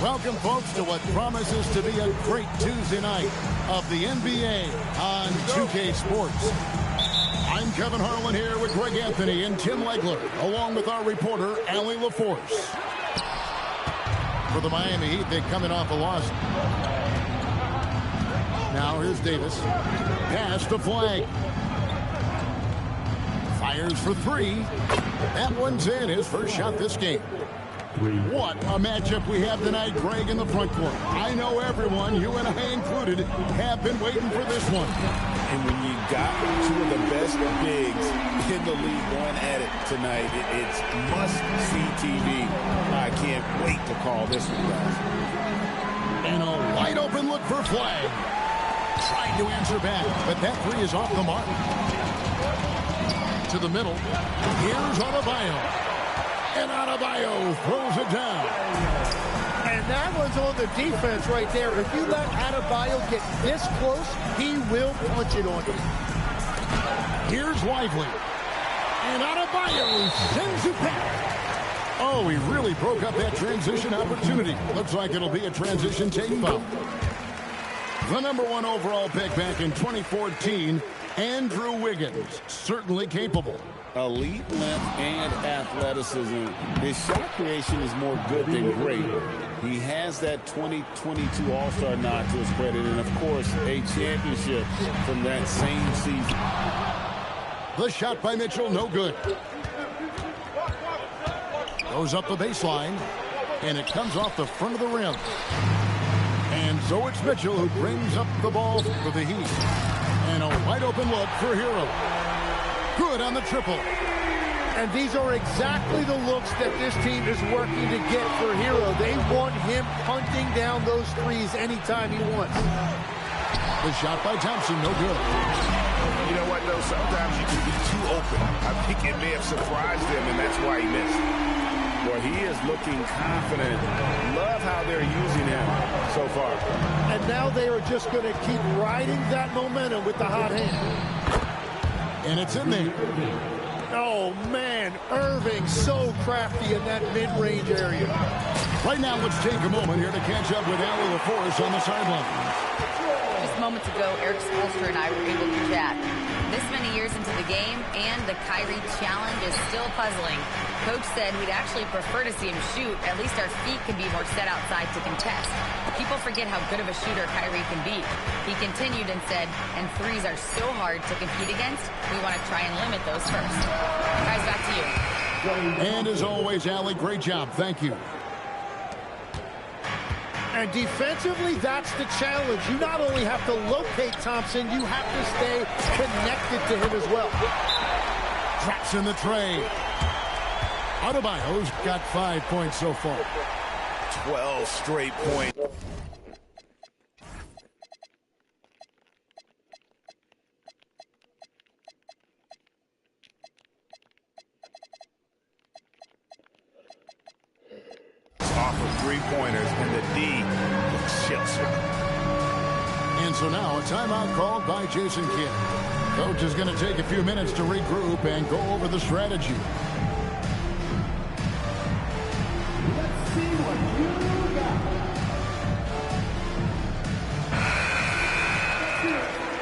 Welcome, folks, to what promises to be a great Tuesday night of the NBA on 2K Sports. I'm Kevin Harlan here with Greg Anthony and Tim Legler, along with our reporter, Allie LaForce. For the Miami Heat, they're coming off a loss. Now here's Davis. Pass to Flag. Fires for three. That one's in, his first shot this game. What a matchup we have tonight, Greg, in the front court. I know everyone, you and I included, have been waiting for this one. And when you got two of the best bigs in the league going at it tonight, it's must-see TV. I can't wait to call this one, guys. And a wide-open look for Flag. Trying to answer back, but that three is off the mark. To the middle. Here's Adebayo. And Adebayo throws it down. And that one's on the defense right there. If you let Adebayo get this close, he will punch it on you. Here's Lively. And Adebayo sends it back. Oh, he really broke up that transition opportunity. Looks like it'll be a transition take foul. The #1 overall pick back in 2014, Andrew Wiggins, certainly capable. Elite length and athleticism. His shot creation is more good than great. He has that 2022 All-Star nod to his credit, and of course, a championship from that same season. The shot by Mitchell, no good. Goes up the baseline, and it comes off the front of the rim. And so it's Mitchell who brings up the ball for the Heat. And a wide open look for Hero. Good on the triple. And these are exactly the looks that this team is working to get for Hero. They want him punting down those threes anytime he wants. The shot by Thompson, no good. You know what, though? Sometimes you can be too open. I think it may have surprised him, and that's why he missed. Well, he is looking confident. Love how they're using him so far. And now they are just going to keep riding that momentum with the hot hand. And it's in there. Oh, man. Irving so crafty in that mid-range area. Right now, let's take a moment here to catch up with Allie LaForce on the sideline. Just moments ago, Eric Spoelstra and I were able to chat. This many years into the game, and the Kyrie challenge is still puzzling. Coach said we'd actually prefer to see him shoot. At least our feet can be more set outside to contest. People forget how good of a shooter Kyrie can be. He continued and said, and threes are so hard to compete against, we want to try and limit those first. Guys, back to you. And as always, Allie, great job. Thank you. And defensively, that's the challenge. You not only have to locate Thompson, you have to stay connected to him as well. Traps in the tray. Adebayo's got 5 points so far. 12 straight points. Off of three-pointers, and the D looks Chelsea. And so now a timeout called by Jason Kidd. Coach is going to take a few minutes to regroup and go over the strategy. Let's see what you got.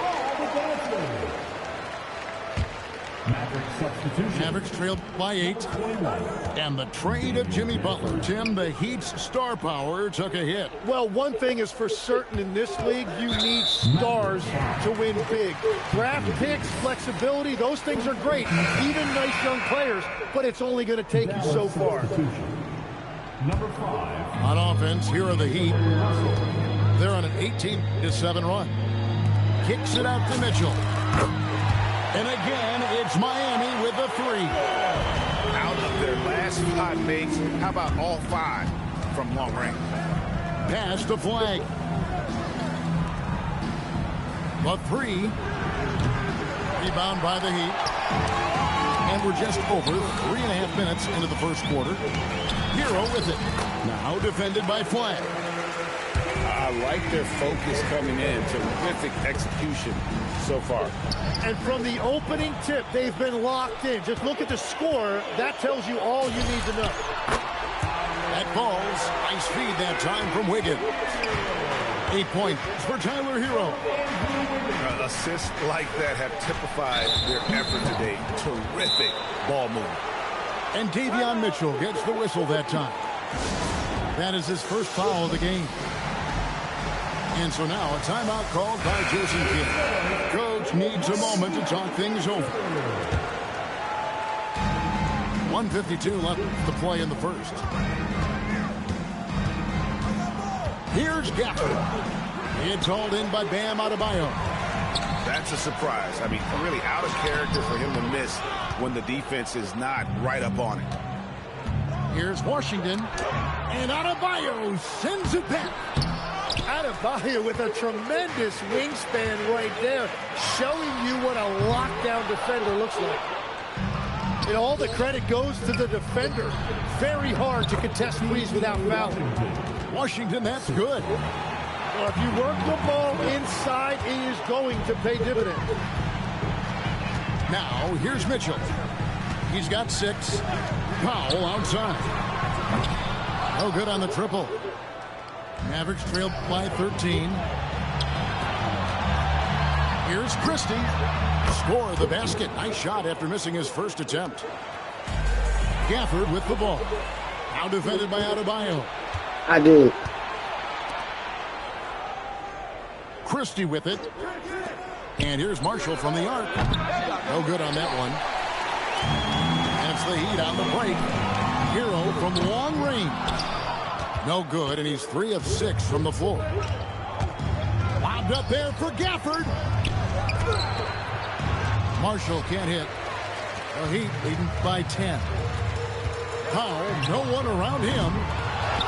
All the dancers. Mavericks trailed by 8. And the trade of Jimmy Butler. Tim, the Heat's star power took a hit. Well, one thing is for certain in this league, you need stars to win big. Draft picks, flexibility, those things are great. Even nice young players, but it's only going to take you so far. Number 5. On offense, here are the Heat. They're on an 18-7 run. Kicks it out to Mitchell. And again, it's Miami with the three. Out of their last 5 makes, how about all 5 from long range? Pass to Flag. The three. Rebound by the Heat. And we're just over 3.5 minutes into the first quarter. Hero with it. Now defended by Flag. I like their focus coming in. Terrific execution so far. And from the opening tip, they've been locked in. Just look at the score. That tells you all you need to know. That that falls. Nice feed that time from Wiggins. 8 points for Tyler Hero. Assists like that have typified their effort today. Terrific ball movement. And Davion Mitchell gets the whistle that time. That is his first foul of the game. And so now a timeout called by Jason Kidd. Coach needs a moment to talk things over. 1:52 left to play in the first. Here's Gafford. It's hauled in by Bam Adebayo. That's a surprise. I mean, really out of character for him to miss when the defense is not right up on it. Here's Washington. And Adebayo sends it back. Adebayo with a tremendous wingspan right there, showing you what a lockdown defender looks like. And all the credit goes to the defender. Very hard to contest threes without fouling. Washington, that's good. Well, if you work the ball inside, it is going to pay dividends. Now, here's Mitchell. He's got 6. Powell outside. No good on the triple. Mavericks trailed by 13. Here's Christie. Score the basket. Nice shot after missing his first attempt. Gafford with the ball. Now defended by Adebayo. I did. Christie with it. And here's Marshall from the arc. No good on that one. That's the Heat on the break. Hero from long range. No good, and he's 3 of 6 from the floor. Lobbed up there for Gafford. Marshall can't hit. The Heat leading by 10. Powell, no one around him.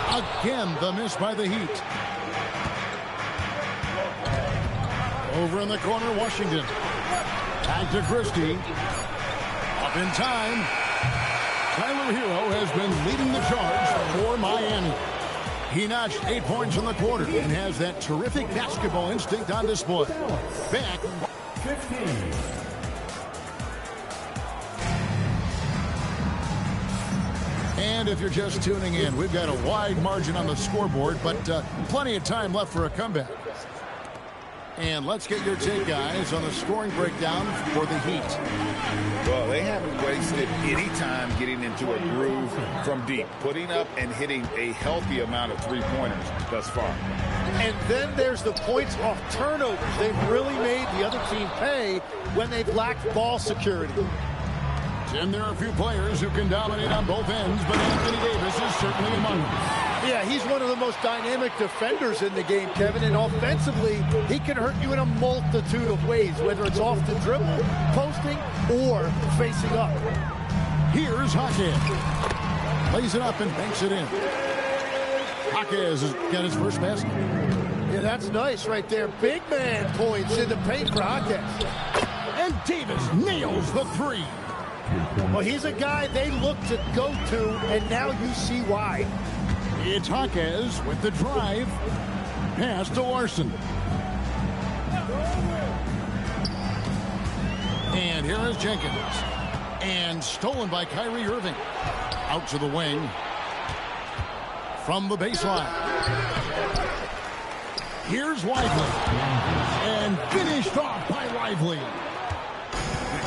Again, the miss by the Heat. Over in the corner, Washington. Back to Christie. Up in time. Tyler Hero has been leading the charge for Miami. He notched 8 points in the quarter and has that terrific basketball instinct on display. Back. 15. And if you're just tuning in, we've got a wide margin on the scoreboard, but plenty of time left for a comeback. And let's get your take, guys, on the scoring breakdown for the Heat. Well, they haven't wasted any time getting into a groove from deep, putting up and hitting a healthy amount of three-pointers thus far. And then there's the points off turnovers. They've really made the other team pay when they've lacked ball security. And there are a few players who can dominate on both ends, but Anthony Davis is certainly among them. Yeah, he's one of the most dynamic defenders in the game, Kevin, and offensively, he can hurt you in a multitude of ways, whether it's off the dribble, posting, or facing up. Here's Jaquez. Lays it up and banks it in. Jaquez has got his first basket. Yeah, that's nice right there. Big man points in the paint for Jaquez. And Davis nails the 3. Well, he's a guy they look to go to, and now you see why. It's Jaquez with the drive. Pass to Larson. And here is Jenkins. And stolen by Kyrie Irving. Out to the wing. From the baseline. Here's Lively. And finished off by Lively.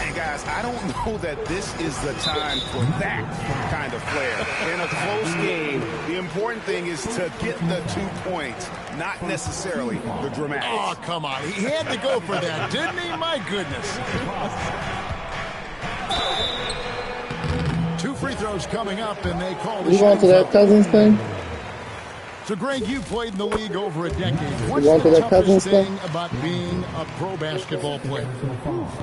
And guys, I don't know that this is the time for that kind of flair. In a close game, the important thing is to get the 2 points, not necessarily the dramatics. Oh, come on. He had to go for that, didn't he? My goodness. 2 free throws coming up, and they call the You going to that Cousins thing? So, Greg, you played in the league over a decade. What's going to the that Cousins toughest thing about being a pro basketball player?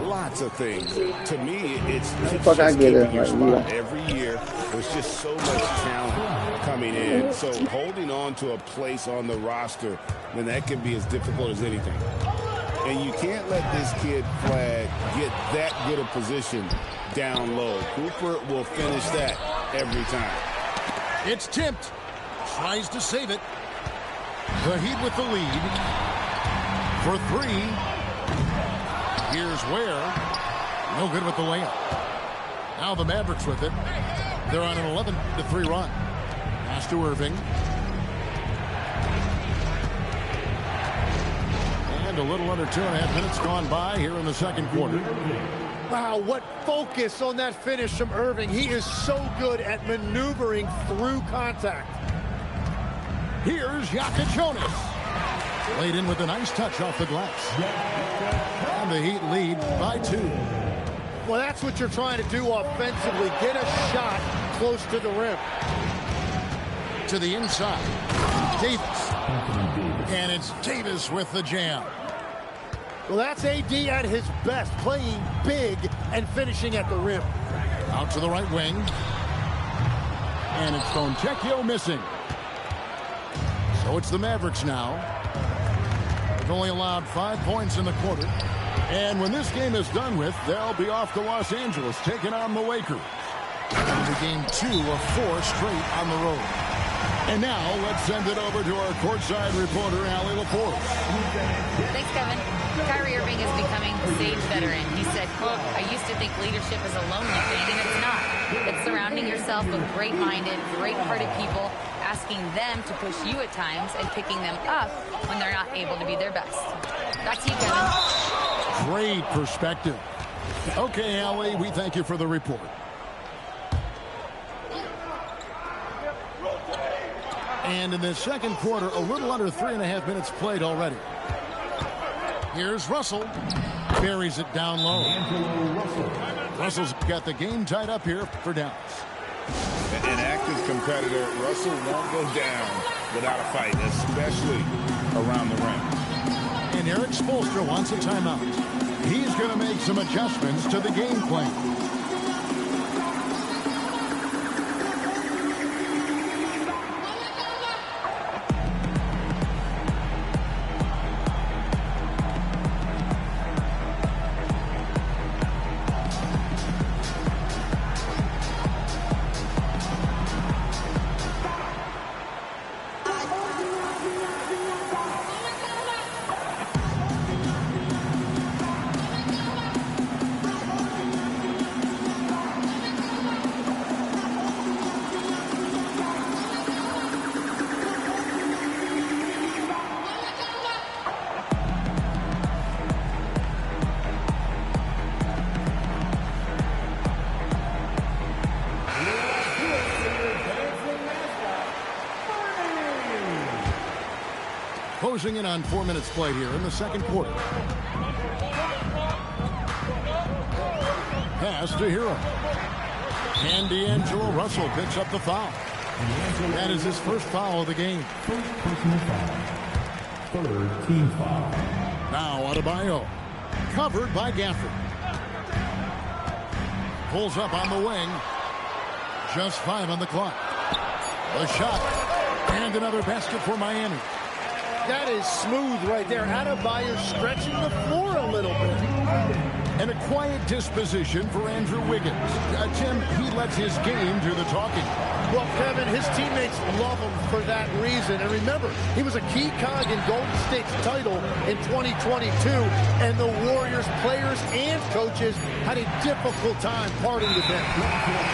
Lots of things. To me, it's Fuck, I just get it. keeping your Like, spot. yeah. Every year, there's just so much talent coming in. So holding on to a place on the roster, then that can be as difficult as anything. And you can't let this kid Flag get that good a position down low. Cooper will finish that every time. It's tipped. Tries to save it. The Heat with the lead. For 3. Here's Ware. No good with the layup. Now the Mavericks with it. They're on an 11-3 run. Pass to Irving. And a little under 2.5 minutes gone by here in the second quarter. Wow, what focus on that finish from Irving. He is so good at maneuvering through contact. Here's Jonas. Laid in with a nice touch off the glass. And the Heat lead by 2. Well, that's what you're trying to do offensively. Get a shot close to the rim. To the inside. Davis. And it's Davis with the jam. Well, that's AD at his best, playing big and finishing at the rim. Out to the right wing. And it's Fontecchio missing. So it's the Mavericks now. They've only allowed 5 points in the quarter. And when this game is done with, they'll be off to Los Angeles, taking on the Lakers. Into game 2 of 4 straight on the road. And now, let's send it over to our courtside reporter, Allie LaForce. Thanks, Kevin. Kyrie Irving is becoming the sage veteran. He said, quote, I used to think leadership is a lonely thing, and it's not. It's surrounding yourself with great-minded, great-hearted people, asking them to push you at times and picking them up when they're not able to be their best. Back to you, Kevin. Great perspective. Okay, Allie, we thank you for the report. And in the second quarter, a little under 3.5 minutes played already. Here's Russell. Buries it down low. Russell's got the game tied up here for Dallas. An active competitor, Russell won't go down without a fight, especially around the rim. And Eric Spoelstra wants a timeout. He's going to make some adjustments to the game plan. Closing in on 4 minutes played here in the second quarter. Pass to Hero. And D'Angelo Russell picks up the foul. That is his first foul of the game. Third team foul. Now Adebayo. Covered by Gafford. Pulls up on the wing. Just 5 on the clock. A shot. And another basket for Miami. That is smooth right there. Adebayo stretching the floor a little bit. And a quiet disposition for Andrew Wiggins. Tim, he lets his game do the talking. Well, Kevin, his teammates love him for that reason. And remember, he was a key cog in Golden State's title in 2022. And the Warriors players and coaches had a difficult time parting with him.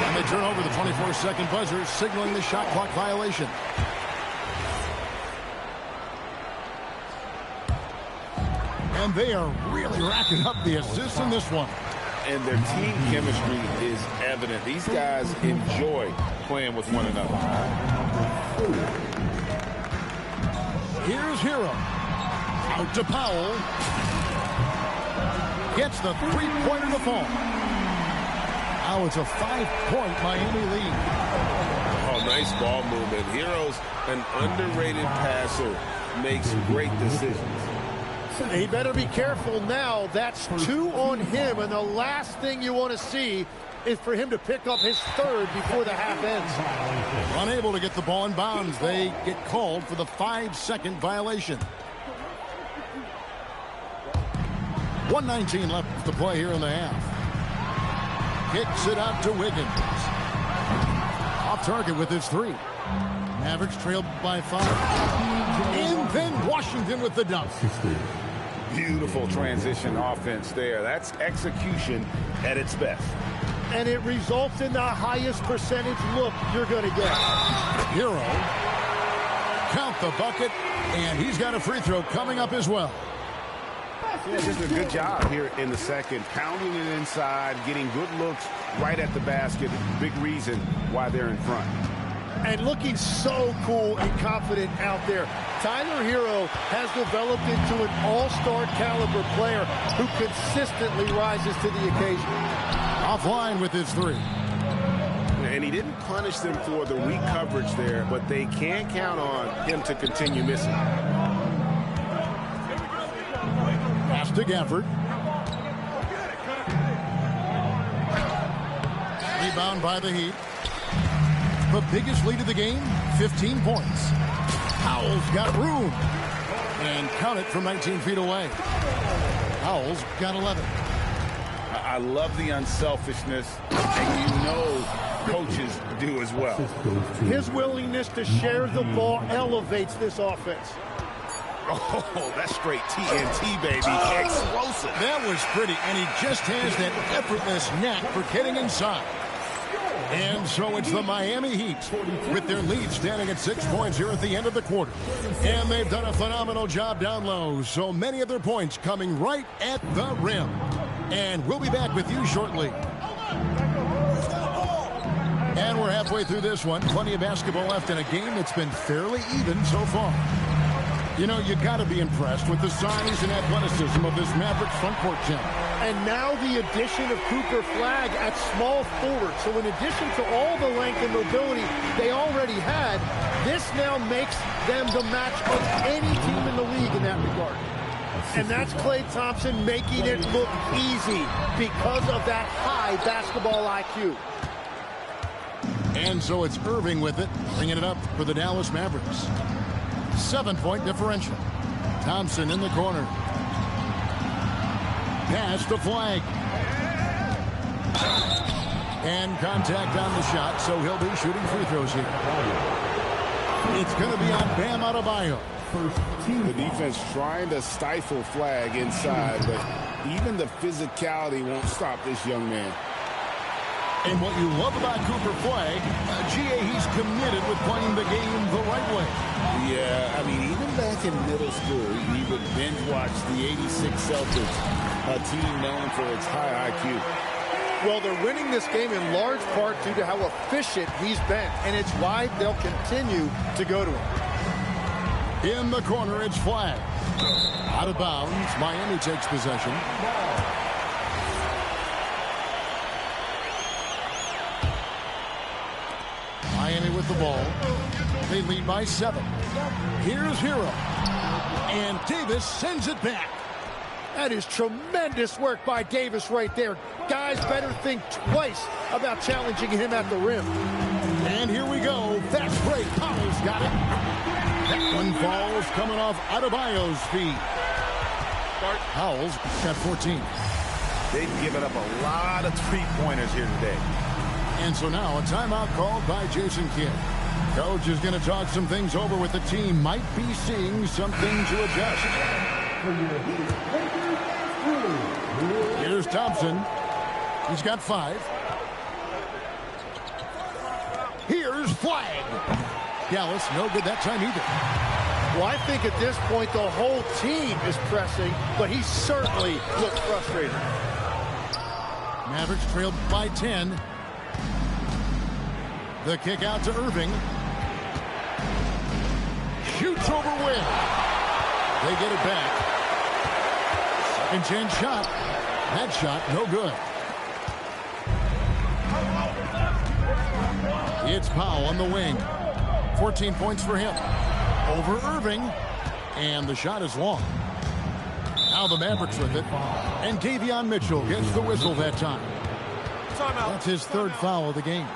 And they turn over the 24-second buzzer, signaling the shot clock violation. And they are really racking up the assists in this one. And their team chemistry is evident. These guys enjoy playing with one another. Here's Hero. Out to Powell. Gets the three-pointer to fall. Now it's a 5-point Miami lead. Oh, nice ball movement. Hero's an underrated passer. Makes great decisions. He better be careful now. That's 2 on him, and the last thing you want to see is for him to pick up his third before the half ends. Unable to get the ball in bounds, they get called for the 5-second violation. 1:19 left to play here in the half. Kicks it out to Wiggins. Off target with his 3. Mavericks trailed by 5. And then Washington with the dunk. Beautiful transition offense there. That's execution at its best. And it results in the highest percentage look you're going to get. Hero. Count the bucket, and he's got a free throw coming up as well. Yeah, just a good job here in the second. Pounding it inside, getting good looks right at the basket. Big reason why they're in front. And looking so cool and confident out there. Tyler Hero has developed into an all-star caliber player who consistently rises to the occasion. Offline with his three. And he didn't punish them for the weak coverage there, but they can't count on him to continue missing. Pass to Gafford. Rebound by the Heat. The biggest lead of the game, 15 points. Howell's got room. And count it from 19 feet away. Howell's got 11. I love the unselfishness, and you know coaches do as well. His willingness to share the ball elevates this offense. Oh, that's straight TNT, baby. Explosive. That was pretty, and he just has that effortless knack for getting inside. And so it's the Miami Heat with their lead standing at 6 points here at the end of the quarter. And they've done a phenomenal job down low. So many of their points coming right at the rim. And we'll be back with you shortly. And we're halfway through this one. Plenty of basketball left in a game that's been fairly even so far. You know, you got to be impressed with the size and athleticism of this Mavericks front court team. And now the addition of Cooper Flagg at small forward. So in addition to all the length and mobility they already had, this now makes them the match of any team in the league in that regard. And that's Klay Thompson making it look easy because of that high basketball IQ. And so it's Irving with it, bringing it up for the Dallas Mavericks. 7-point differential. Thompson in the corner. Pass to Flagg. And contact on the shot, so he'll be shooting free throws here. It's going to be on Bam Adebayo. The defense trying to stifle Flagg inside, but even the physicality won't stop this young man. And what you love about Cooper Flagg, GA, he's committed with playing the game the right way. Yeah, I mean, even back in middle school, he would binge watch the 86 Celtics, a team known for its high IQ. Well, they're winning this game in large part due to how efficient he's been, and it's why they'll continue to go to him. In the corner, it's Flagg. Out of bounds, Miami takes possession. Miami with the ball. They lead by 7. Here's Hero. And Davis sends it back. That is tremendous work by Davis right there. Guys better think twice about challenging him at the rim. And here we go. Fast break. Howell's got it. That one falls coming off Adebayo's feet. Howell's got 14. They've given up a lot of three-pointers here today. And so now a timeout called by Jason Kidd. Coach is going to talk some things over with the team. Might be seeing something to adjust. Here's Thompson. He's got 5. Here's Flagg. Dallas, no good that time either. Well, I think at this point the whole team is pressing, but he certainly looks frustrated. Mavericks trailed by 10. The kick out to Irving. Shoots over Wynn. They get it back. Second chance shot. That shot, no good. It's Powell on the wing. 14 points for him. Over Irving. And the shot is long. Now the Mavericks with it. And Davion Mitchell gets the whistle that time. That's his 3rd foul of the game.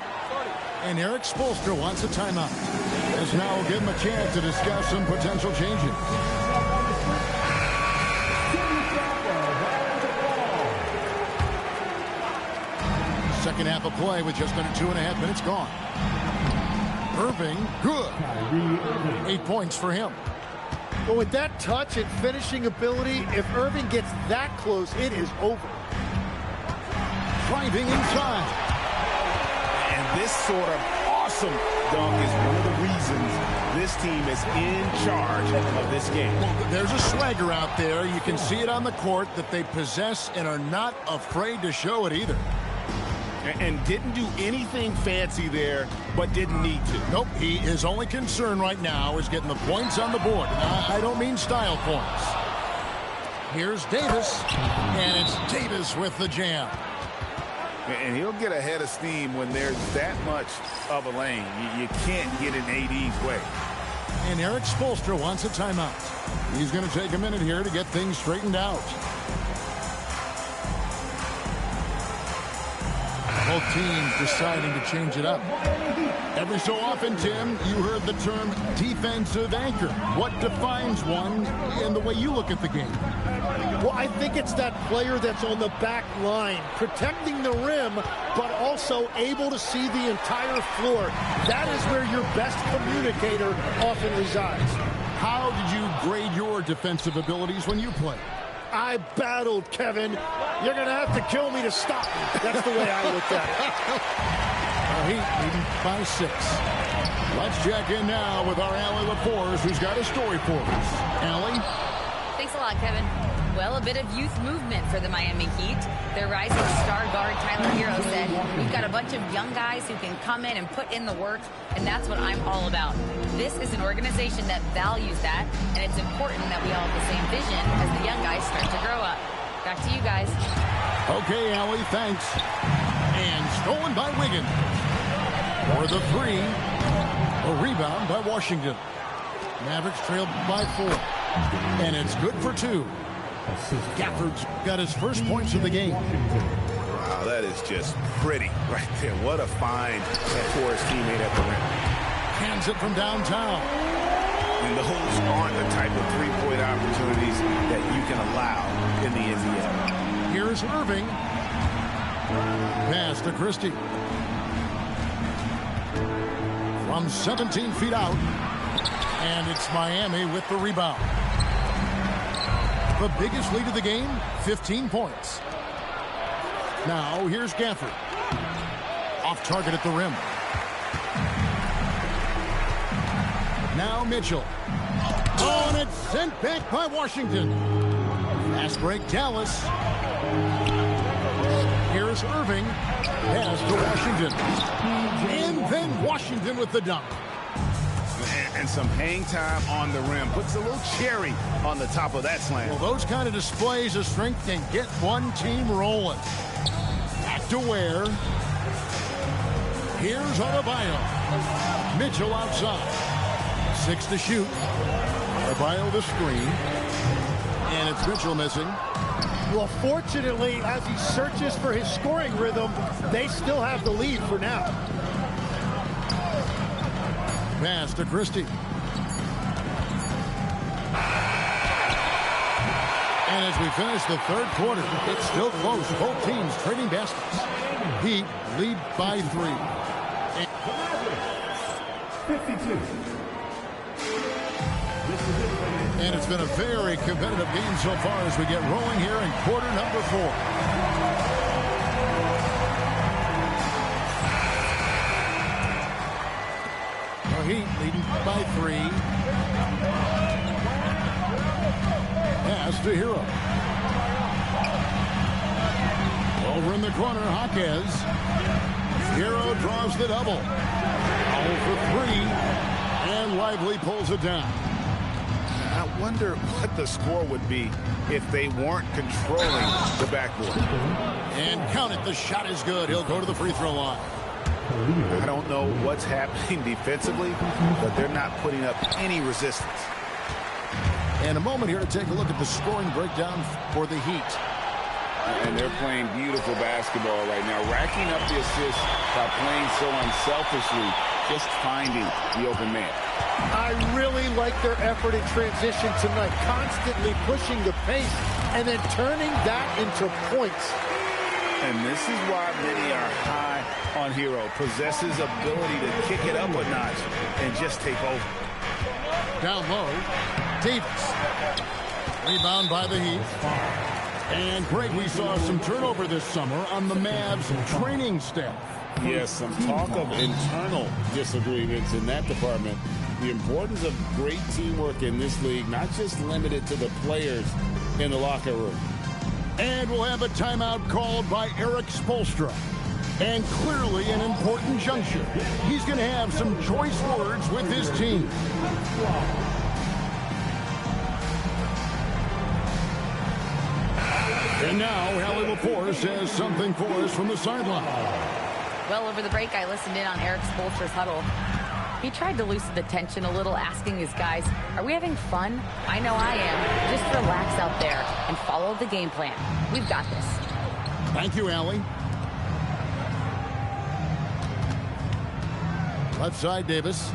And Eric Spoelstra wants a timeout. As now will give him a chance to discuss some potential changes. Second half of play with just under 2.5 minutes gone. Irving, good. 8 points for him. But with that touch and finishing ability, if Irving gets that close, it is over. Driving inside. And this sort of awesome dunk is one of the is in charge of this game. Well, there's a swagger out there. You can see it on the court that they possess and are not afraid to show it either. And didn't do anything fancy there, but didn't need to. Nope, his only concern right now is getting the points on the board. And I don't mean style points. Here's Davis, and it's Davis with the jam. And he'll get a head of steam when there's that much of a lane. You can't get in AD's way. And Eric Spoelstra wants a timeout. He's going to take a minute here to get things straightened out. Both teams deciding to change it up. Every so often, Tim, you heard the term defensive anchor. What defines one in the way you look at the game? Well, I think it's that player that's on the back line, protecting the rim, but also able to see the entire floor. That is where your best communicator often resides. How did you grade your defensive abilities when you played? I battled, Kevin. You're going to have to kill me to stop me. That's the way I looked at it. Heat leading by 6. Let's check in now with our Allie LaForce, who's got a story for us. Allie? Thanks a lot, Kevin. Well, a bit of youth movement for the Miami Heat. Their rising star guard, Tyler Hero, said, we've got a bunch of young guys who can come in and put in the work, and that's what I'm all about. This is an organization that values that, and it's important that we all have the same vision as the young guys start to grow up. Back to you guys. Okay, Allie, thanks. And stolen by Wiggins. For the 3. A rebound by Washington. Mavericks trailed by 4. And it's good for 2. Gafford's got his first points of the game. Wow, that is just pretty right there. What a find for his teammate at the rim. Hands it from downtown. And those aren't the type of three-point opportunities that you can allow in the NBA. Here's Irving. Pass to Christie. From 17 feet out. And it's Miami with the rebound. The biggest lead of the game, 15 points. Now, here's Gafford. Off target at the rim. Now Mitchell. Oh, and it's sent back by Washington. Fast break, Dallas. Here's Irving. Pass to Washington. And then Washington with the dunk. And some hang time on the rim. Puts a little cherry on the top of that slam. Well, those kind of displays of strength can get one team rolling. Back to Ware. Here's Adebayo. Mitchell outside. 6 to shoot. Adebayo the screen. And it's Mitchell missing. Well, fortunately, as he searches for his scoring rhythm, they still have the lead for now. Pass to Christie. And as we finish the third quarter, it's still close. Both teams trading baskets. Heat lead by 3. 52. And it's been a very competitive game so far as we get rolling here in quarter number 4. Heat leading by 3. Pass to Hero. Over in the corner, Jaquez. Hero draws the double. 0 for 3. And Lively pulls it down. I wonder what the score would be if they weren't controlling the backboard. And count it. The shot is good. He'll go to the free throw line. I don't know what's happening defensively, but they're not putting up any resistance. And a moment here to take a look at the scoring breakdown for the Heat. And they're playing beautiful basketball right now, racking up the assists by playing so unselfishly, just finding the open man. I really like their effort in transition tonight, constantly pushing the pace and then turning that into points. And this is why many are high on Hero. Possesses ability to kick it up a notch and just take over. Down low, Davis. Rebound by the Heat. And Greg, we saw some turnover this summer on the Mavs training staff. Yes, some talk of internal disagreements in that department. The importance of great teamwork in this league, not just limited to the players in the locker room. And we'll have a timeout called by Eric Spoelstra. And clearly an important juncture. He's going to have some choice words with his team. And now, Hallie LaForce has something for us from the sideline. Well, over the break, I listened in on Eric Spoelstra's huddle. He tried to loosen the tension a little, asking his guys, are we having fun? I know I am. Just relax out there and follow the game plan. We've got this. Thank you, Allie. Left side, Davis.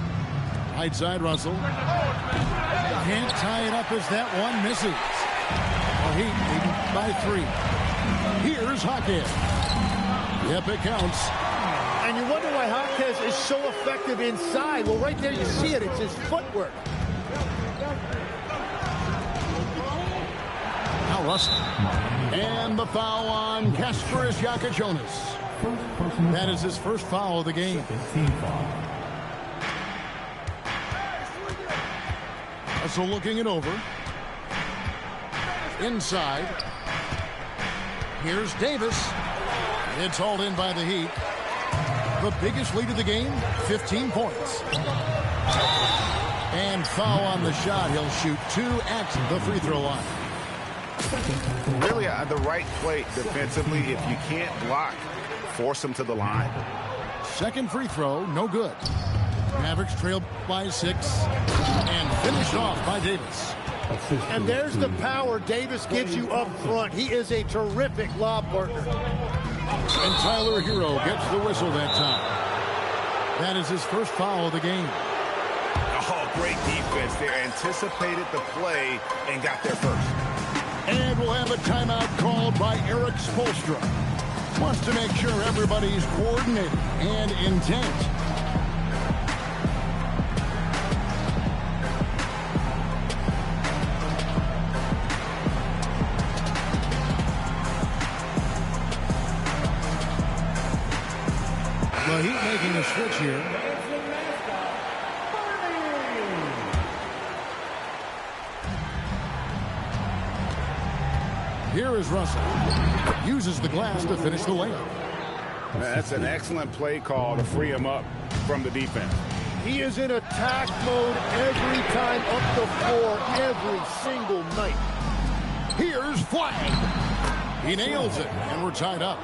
Right side, Russell. Can't tie it up as that one misses. Well, Heat leading by 3. Here's Jaquez. Yep, it counts. And you wonder why Jaquez is so effective inside. Well, right there you see it. It's his footwork. Now Russell. And the foul on Kasparis Yakajonas. That is his first foul of the game. Russell looking it over. Inside. Here's Davis. It's hauled in by the Heat. The biggest lead of the game, 15 points. And foul on the shot. He'll shoot 2 at the free throw line. Really, the right play defensively. If you can't block, force him to the line. Second free throw, no good. Mavericks trail by 6 and finished off by Davis. And there's the power Davis gives you up front. He is a terrific lob partner. And Tyler Hero gets the whistle that time. That is his first foul of the game. Oh, great defense there. Anticipated the play and got there first. And we'll have a timeout called by Eric Spoelstra. Wants to make sure everybody's coordinated and intent. The Heat making a switch here. Here is Russell. Uses the glass to finish the layup. That's an excellent play call to free him up from the defense. He is in attack mode every time up the floor, every single night. Here's Flag. He nails it, and we're tied up.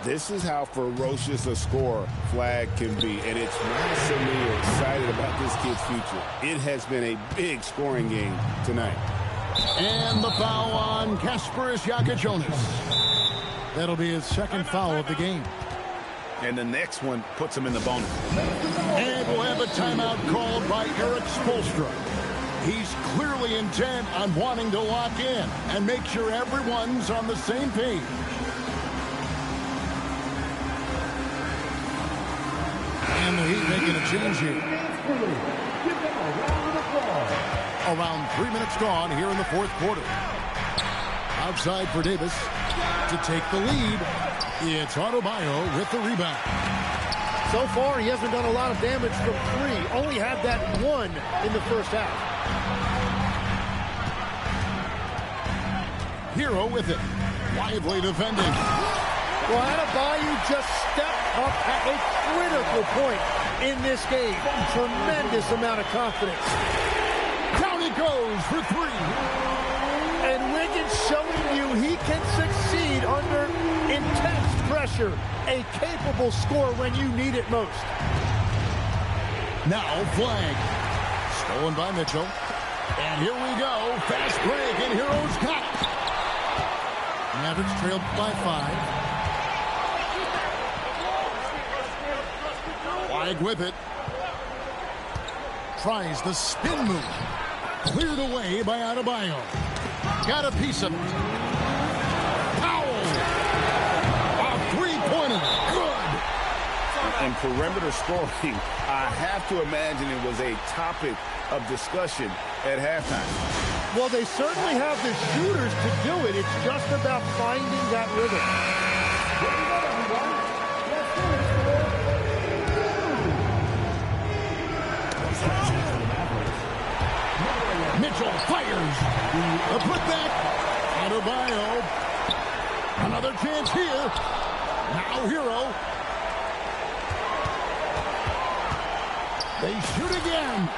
This is how ferocious a scorer Flag can be, and it's why so many are excited about this kid's future. It has been a big scoring game tonight. And the foul on Kasparis Yakajonas. That'll be his second foul of the game. And the next one puts him in the bonus. And we'll have a timeout called by Eric Spoelstra. He's clearly intent on wanting to lock in and make sure everyone's on the same page. And the Heat making a change here. Around 3 minutes gone here in the fourth quarter. Outside for Davis to take the lead. It's Adebayo with the rebound. So far, he hasn't done a lot of damage from 3. Only had that 1 in the first half. Hero with it. Lively defending. Well, Adebayo just stepped up at a critical point in this game. Tremendous amount of confidence. Down he goes for 3. And Wiggins showing you he can succeed under intense pressure. A capable scorer when you need it most. Now Flag. Stolen by Mitchell. And here we go. Fast break, and Hero's got it. Mavericks trailed by 5. Flag with it. Tries the spin move. Cleared away by Adebayo. Got a piece of it. Powell. A three-pointer. Good. And perimeter scoring, I have to imagine it was a topic of discussion at halftime. Well, they certainly have the shooters to do it. It's just about finding that rhythm. Mitchell fires. The putback. Adebayo. Another chance here. Now Hero. They shoot again.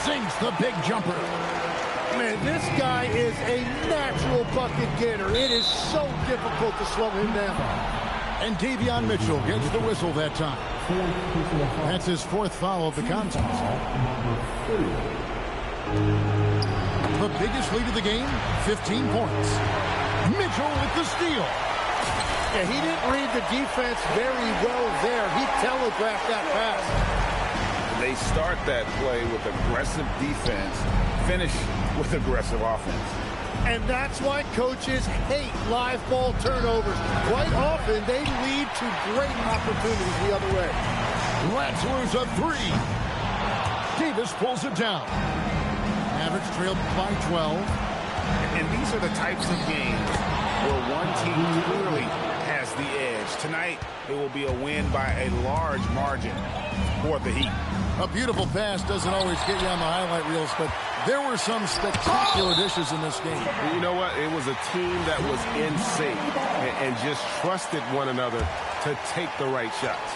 Sinks the big jumper. Man, this guy is a natural bucket getter. It is so difficult to slow him down. And Davion Mitchell gets the whistle that time. That's his fourth foul of the contest. The biggest lead of the game, 15 points. Mitchell with the steal. Yeah, he didn't read the defense very well there. He telegraphed that pass. They start that play with aggressive defense, finish with aggressive offense. And that's why coaches hate live ball turnovers. Quite often, they lead to great opportunities the other way. Let's lose a three. Davis pulls it down. Mavericks trailed by 12. And these are the types of games where one team clearly has the edge. Tonight, it will be a win by a large margin for the Heat. A beautiful pass doesn't always get you on the highlight reels, but there were some spectacular dishes in this game. You know what? It was a team that was in sync and just trusted one another to take the right shots.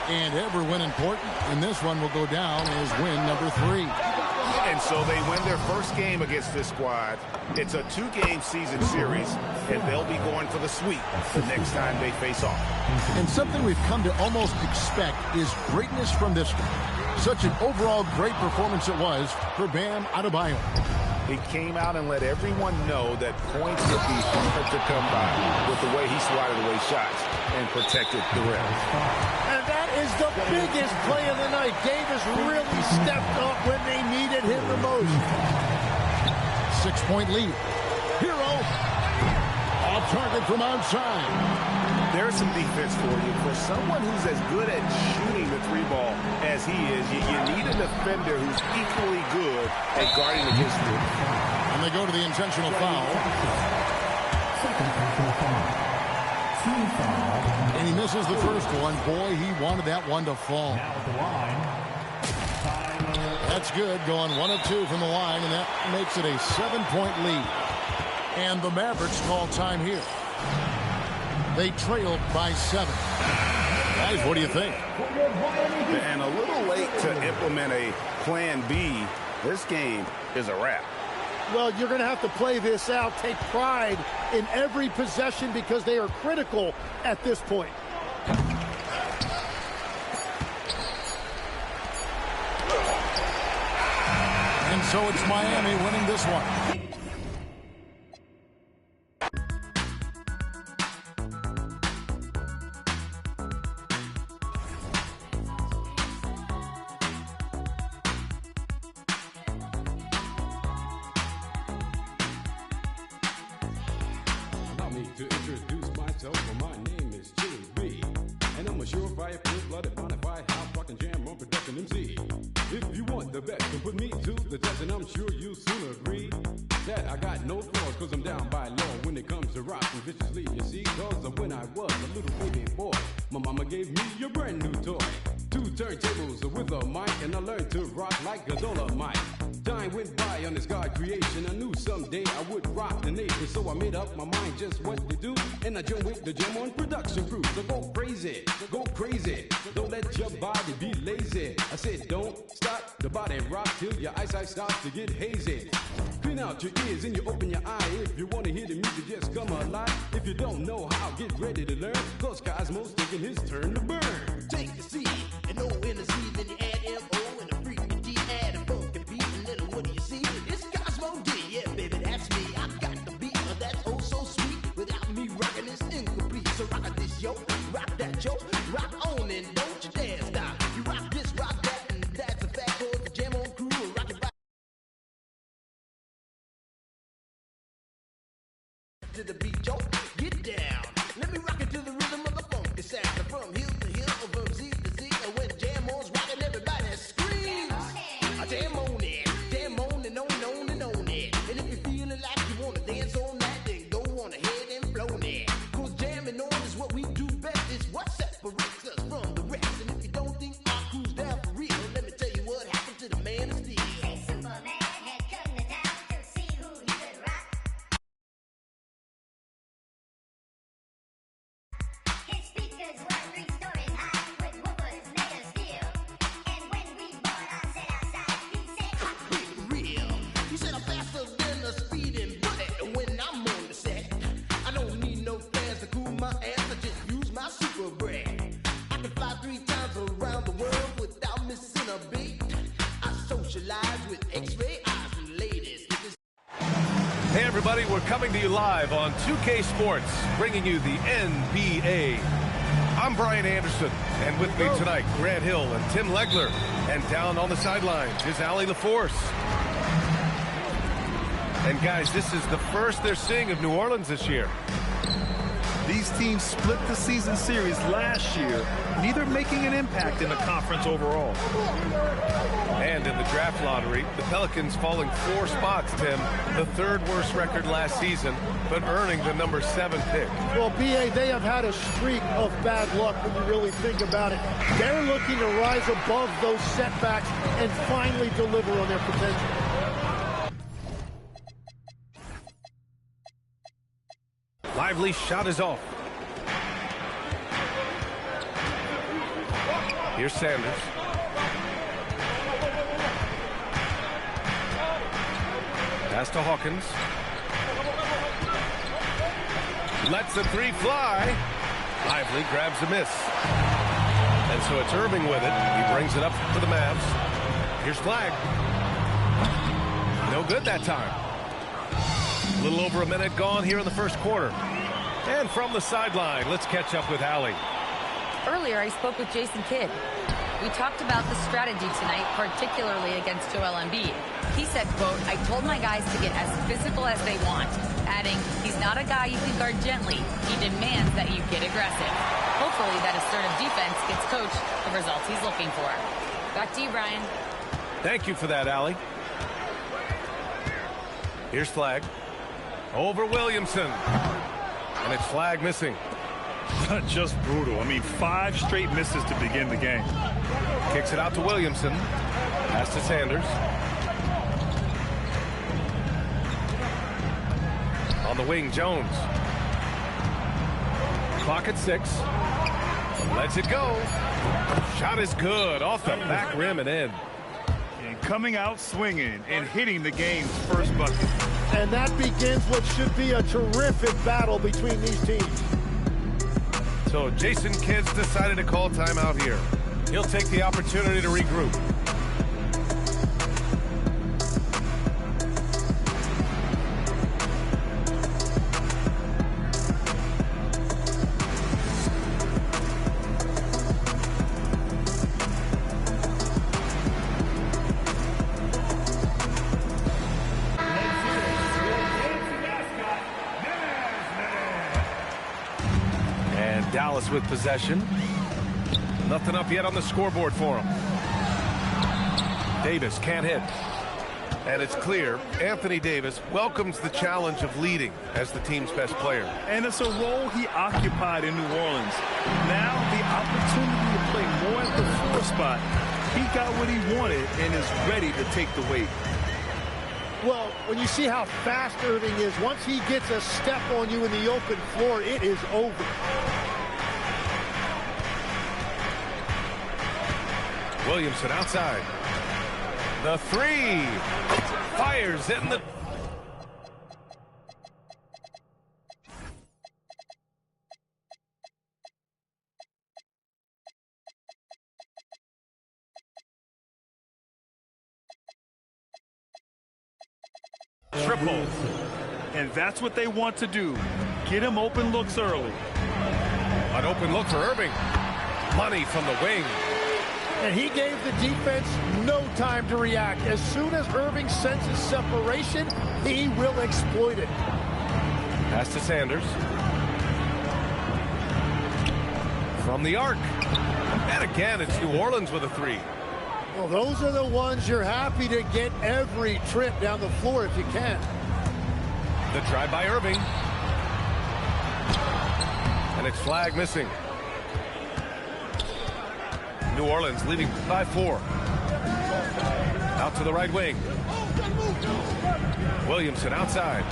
And every win important, and this one will go down as win number 3. And so they win their first game against this squad. It's a 2-game season series, and they'll be going for the sweep the next time they face off. And something we've come to almost expect is greatness from this guy. Such an overall great performance it was for Bam Adebayo. He came out and let everyone know that points would be hard to come by with the way he swatted away shots and protected the rim. And that is the biggest play of the night. Davis really stepped up when they needed him the most. 6-point lead. Hero off target from outside. There's some defense for you. For someone who's as good at shooting the 3-ball as he is, you need a defender who's equally good at guarding against you. And they go to the intentional foul. And he misses the first one. Boy, he wanted that one to fall. That's good, going 1 of 2 from the line, and that makes it a 7-point lead. And the Mavericks call time here. They trailed by 7. Guys, what do you think? And a little late to implement a plan B. This game is a wrap. Well, you're going to have to play this out, take pride in every possession because they are critical at this point. And so it's Miami winning this one. To introduce myself, well, my name is Chili B, and I'm a surefire, full-blooded, bonafide, house rockin' jam on production MC. If you want the best, then put me to the test, and I'm sure you'll soon agree that I got no flaws, cause I'm down by law when it comes to rockin' viciously, you see, cause when I was a little baby boy, my mama gave me a brand new toy. 2 turntables with a mic, and I learned to rock like a Dolomite. Time went by on this God creation. I knew someday I would rock the nation, so I made up my mind just what to do. And I joined with the Jam on production crew. So go crazy, don't let your body be lazy. I said don't stop the body rock till your eyesight starts to get hazy. Clean out your ears and you open your eye. If you want to hear the music, just come alive. If you don't know how, get ready to learn, cause Cosmo's taking his turn to burn. Take the C and O in the C, then you add M-O and a freaking D, add a funky beat, and then what do you see? It's Cosmo D, yeah baby, that's me. I got the beat, that's oh so sweet. Without me rocking it's incomplete. So rock this yo, rock that yo, rock on and don't you dare stop. You rock this, rock that, and that's a fact. Cause the Jam on crew will rock it back to the beat, yo. Get down. Let me rock it to the rhythm of the funky sound. From hill to hill, from Z to Z, and when Jam on's rocking, everybody screams. Jam on it, jam on and on and on it. And if you're feeling like you wanna dance all night, then go on ahead and blow it. Cause jamming on is what we do best. It's what separates us from the rest. And if you don't think our crew's down for real, let me tell you what happened to the man of steel. Hey, Superman had come to town. lives with X-ray eyes and ladies. Hey everybody, we're coming to you live on 2K Sports, bringing you the NBA. I'm Brian Anderson, and with me tonight, Grant Hill and Tim Legler. And down on the sidelines is Allie LaForce. And guys, this is the first they're seeing of New Orleans this year. These teams split the season series last year, neither making an impact in the conference overall. And in the draft lottery, the Pelicans falling 4 spots, Tim. The 3rd worst record last season, but earning the number 7 pick. Well, B.A., they have had a streak of bad luck when you really think about it. They're looking to rise above those setbacks and finally deliver on their potential. Lively shot is off. Here's Sanders. Pass to Hawkins. Lets the 3 fly. Lively grabs the miss. And so it's Irving with it. He brings it up for the Mavs. Here's Flag. No good that time. A little over a minute gone here in the first quarter. And from the sideline, let's catch up with Allie. Earlier, I spoke with Jason Kidd. We talked about the strategy tonight, particularly against Joel Embiid. He said, quote, "I told my guys to get as physical as they want," adding, "He's not a guy you can guard gently. He demands that you get aggressive." Hopefully that assertive defense gets Coach the results he's looking for. Back to you, Brian. Thank you for that, Allie. Here's Flag. Over Williamson. And it's Flag missing. Just brutal. I mean, 5 straight misses to begin the game. Kicks it out to Williamson. Pass to Sanders. On the wing, Jones. Clock at 6. Lets it go. Shot is good. Off the back rim and in. And coming out swinging and hitting the game's first bucket. And that begins what should be a terrific battle between these teams. So Jason Kidd's decided to call timeout here. He'll take the opportunity to regroup. Dallas with possession. Nothing up yet on the scoreboard for him. Davis can't hit. And it's clear Anthony Davis welcomes the challenge of leading as the team's best player. And it's a role he occupied in New Orleans. Now the opportunity to play more at the 4 spot. He got what he wanted and is ready to take the weight. Well, when you see how fast Irving is, once he gets a step on you in the open floor, it is over. Williamson outside. The 3. Fires in the... Triple. And that's what they want to do. Get him open looks early. An open look for Irving. Money from the wing. And he gave the defense no time to react. As soon as Irving senses separation, he will exploit it. Pass to Sanders. From the arc. And again, it's New Orleans with a 3. Well, those are the ones you're happy to get every trip down the floor if you can. The drive by Irving. And it's Flag missing. New Orleans leading by 4. Out to the right wing. Williamson outside.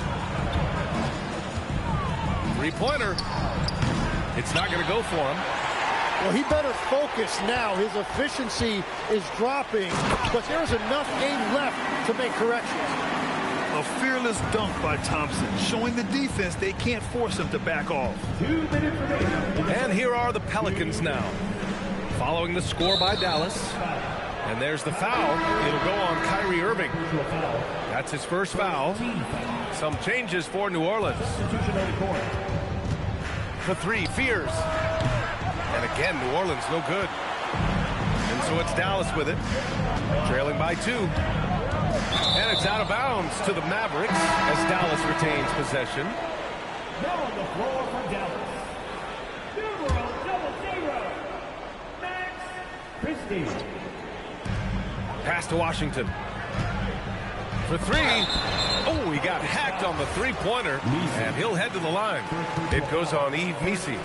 3-pointer. It's not going to go for him. Well, he better focus now. His efficiency is dropping, but there's enough game left to make corrections. A fearless dunk by Thompson, showing the defense they can't force him to back off. And here are the Pelicans now. Following the score by Dallas. And there's the foul. It'll go on Kyrie That's his first foul. Some changes for New Orleans. The three, Fears. And again, New Orleans no good. And so it's Dallas with it, trailing by 2. And it's out of bounds to the Mavericks as Dallas retains possession. Now on the floor for Dallas, numero 00, Max Christie. Pass to Washington. For 3. Oh, he got hacked on the three-pointer, and he'll head to the line. It goes on Yves Missi.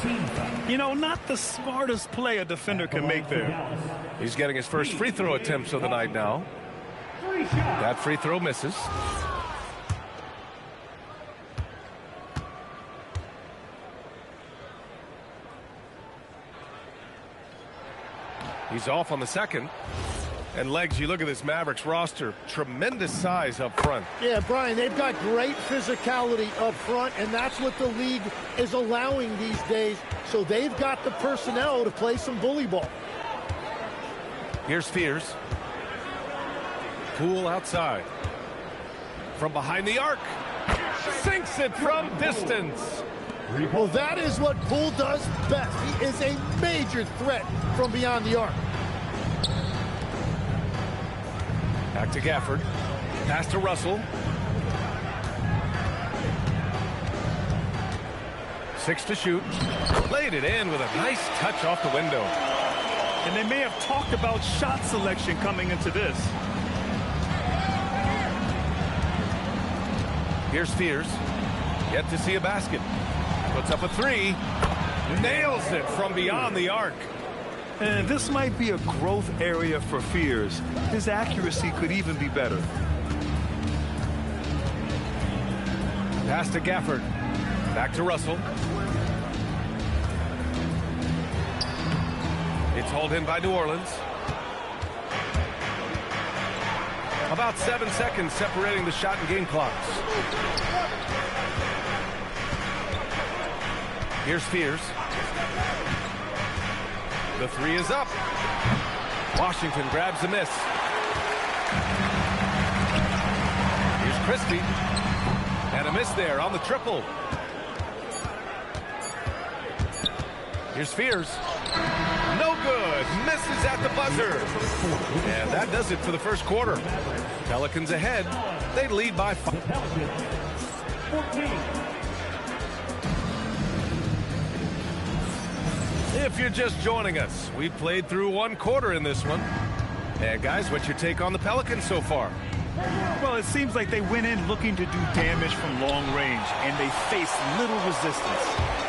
You know, not the smartest play a defender can make there. He's getting his first free throw attempts of the night now. That free throw misses. He's off on the second. And Legs, you look at this Mavericks roster, tremendous size up front. Yeah, Brian, they've got great physicality up front, and that's what the league is allowing these days. So they've got the personnel to play some bully ball. Here's Fears. Poole outside. From behind the arc. Sinks it from distance. Well, that is what Poole does best. He is a major threat from beyond the arc. Back to Gafford. Pass to Russell. 6 to shoot. Laid it in with a nice touch off the window. And they may have talked about shot selection coming into this. Here's Fears. Yet to see a basket. Puts up a 3. Nails it from beyond the arc. And this might be a growth area for Fears. His accuracy could even be better. Pass to Gafford. Back to Russell. It's hauled in by New Orleans. About 7 seconds separating the shot and game clocks. Here's Fears. The 3 is up. Washington grabs the miss. Here's Christie. And a miss there on the triple. Here's Fears. No good. Misses at the buzzer. And that does it for the first quarter. Pelicans ahead. They lead by 5. 14. If you're just joining us, we've played through 1 quarter in this one. And guys, what's your take on the Pelicans so far? Well, it seems like they went in looking to do damage from long range, and they faced little resistance.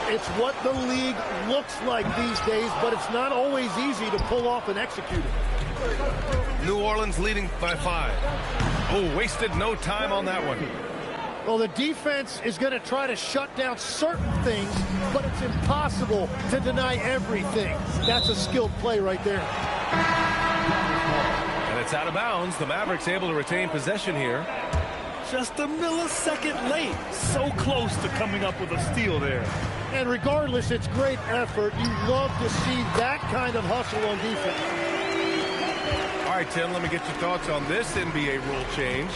It's what the league looks like these days, but it's not always easy to pull off and execute it. New Orleans leading by 5. Oh, wasted no time on that one. Well, the defense is going to try to shut down certain things, but it's impossible to deny everything. That's a skilled play right there. And it's out of bounds. The Mavericks able to retain possession here. Just a millisecond late. So close to coming up with a steal there. And regardless, it's great effort. You love to see that kind of hustle on defense. All right, Tim, let me get your thoughts on this NBA rule change.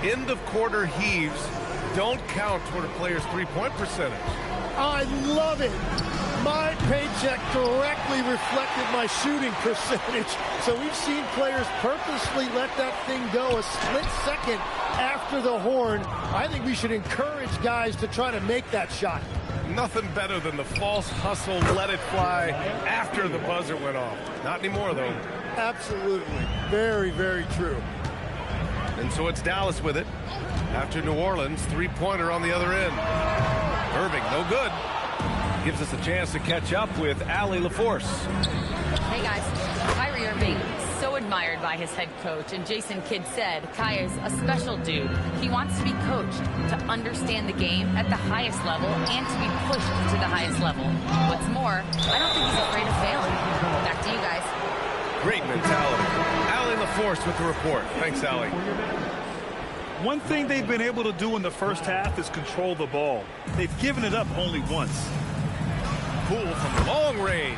End of quarter heaves don't count toward a player's three-point percentage. I love it. My paycheck directly reflected my shooting percentage. So we've seen players purposely let that thing go a split second after the horn. I think we should encourage guys to try to make that shot. Nothing better than the false hustle, let it fly after the buzzer went off. Not anymore, though. Absolutely. Very, very true. And so it's Dallas with it. After New Orleans, three-pointer on the other end. Irving, no good. Gives us a chance to catch up with Allie LaForce. Hey, guys. Kyrie Irving, so admired by his head coach. And Jason Kidd said, Kai is a special dude. He wants to be coached to understand the game at the highest level and to be pushed to the highest level. What's more, I don't think he's afraid of failing. Back to you guys. Great mentality. Allie LaForce with the report. Thanks, Allie. One thing they've been able to do in the first half is control the ball. They've given it up only once. Poole from long range.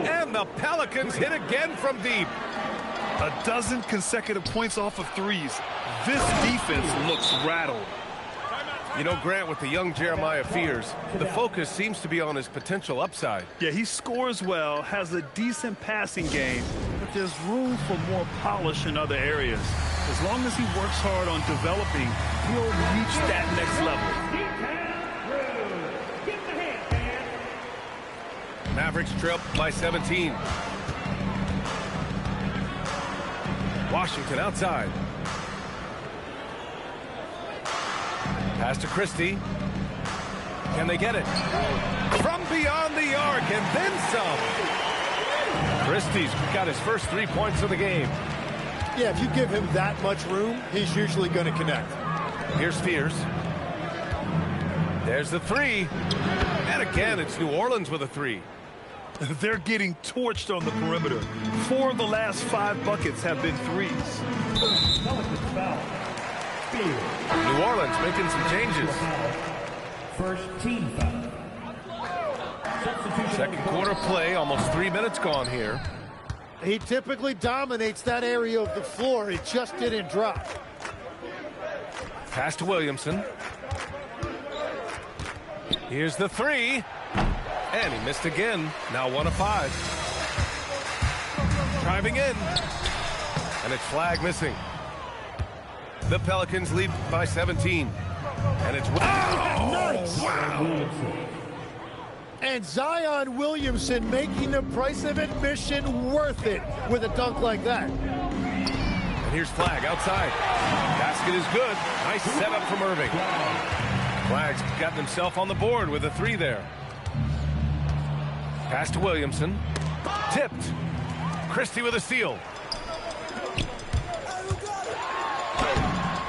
And the Pelicans hit again from deep. A dozen consecutive points off of threes. This defense looks rattled. You know, Grant, with the young Jeremiah Fears, the focus seems to be on his potential upside. Yeah, he scores well, has a decent passing game, but there's room for more polish in other areas. As long as he works hard on developing, he'll reach that next level. Mavericks trail by 17. Washington outside. Pass to Christie. Can they get it? From beyond the arc and then some. Christie's got his first 3 points of the game. Yeah, if you give him that much room, he's usually going to connect. Here's Fears. There's the three. And again, it's New Orleans with a three. They're getting torched on the perimeter. 4 of the last 5 buckets have been threes. New Orleans making some changes. First team foul. Second quarter play, almost 3 minutes gone here. He typically dominates that area of the floor. It just didn't drop. Pass to Williamson. Here's the three. And he missed again. Now 1 of 5. Driving in. And it's flag missing. The Pelicans lead by 17. And it's... Nice! Wow. And Zion Williamson making the price of admission worth it with a dunk like that. And here's Flag outside. Basket is good. Nice setup from Irving. Flag's gotten himself on the board with a three there. Pass to Williamson. Tipped. Christie with a steal.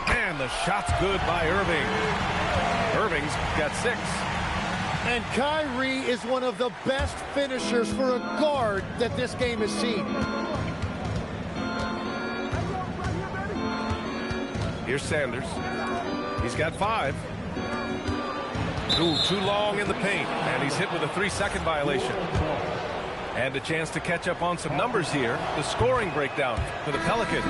And the shot's good by Irving. Irving's got 6. And Kyrie is one of the best finishers for a guard that this game has seen. Here's Sanders. He's got 5. Ooh, too long in the paint. And he's hit with a 3-second violation. And a chance to catch up on some numbers here. The scoring breakdown for the Pelicans.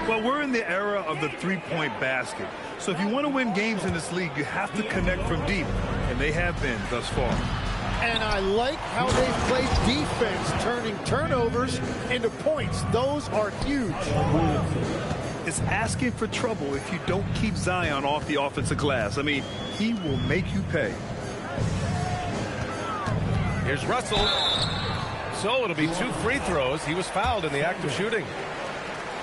Well, we're in the era of the three-point basket. So if you want to win games in this league, you have to connect from deep. And they have been thus far. And I like how they play defense, turning turnovers into points. Those are huge. It's asking for trouble if you don't keep Zion off the offensive glass. I mean, he will make you pay. Here's Russell. So it'll be 2 free throws. He was fouled in the act of shooting.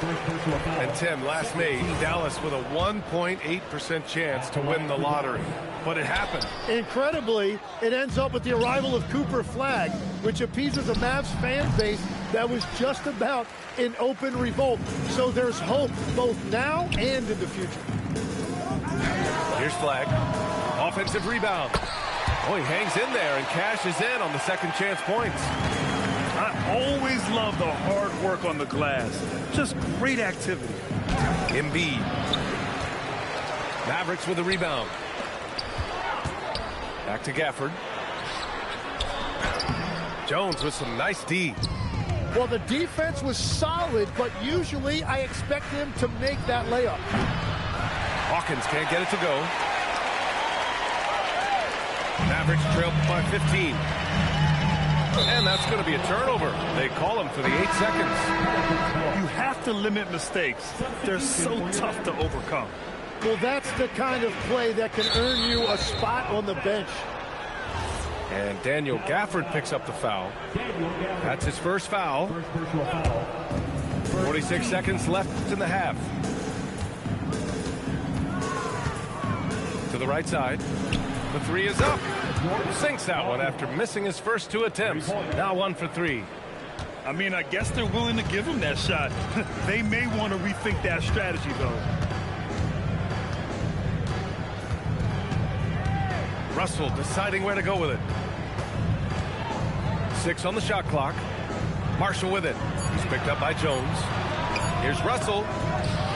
And Tim, last May, Dallas with a 1.8% chance to win the lottery. But it happened. Incredibly, it ends up with the arrival of Cooper Flag, which appeases a Mavs fan base that was just about in open revolt. So there's hope both now and in the future. Here's Flag. Offensive rebound. Oh, he hangs in there and cashes in on the second chance points. I always love the hard work on the glass. Just great activity. Embiid. Mavericks with a rebound. Back to Gafford. Jones with some nice D. Well, the defense was solid, but usually I expect him to make that layup. Hawkins can't get it to go. Mavericks trail by 15. And that's going to be a turnover. They call him for the 8 seconds. You have to limit mistakes. They're so tough to overcome. Well, that's the kind of play that can earn you a spot on the bench. And Daniel Gafford picks up the foul. That's his first foul. 46 seconds left in the half. To the right side. The three is up. Sinks that one after missing his first 2 attempts. Now 1 for 3. I mean, I guess they're willing to give him that shot. They may want to rethink that strategy, though. Russell deciding where to go with it. 6 on the shot clock. Marshall with it. He's picked up by Jones. Here's Russell.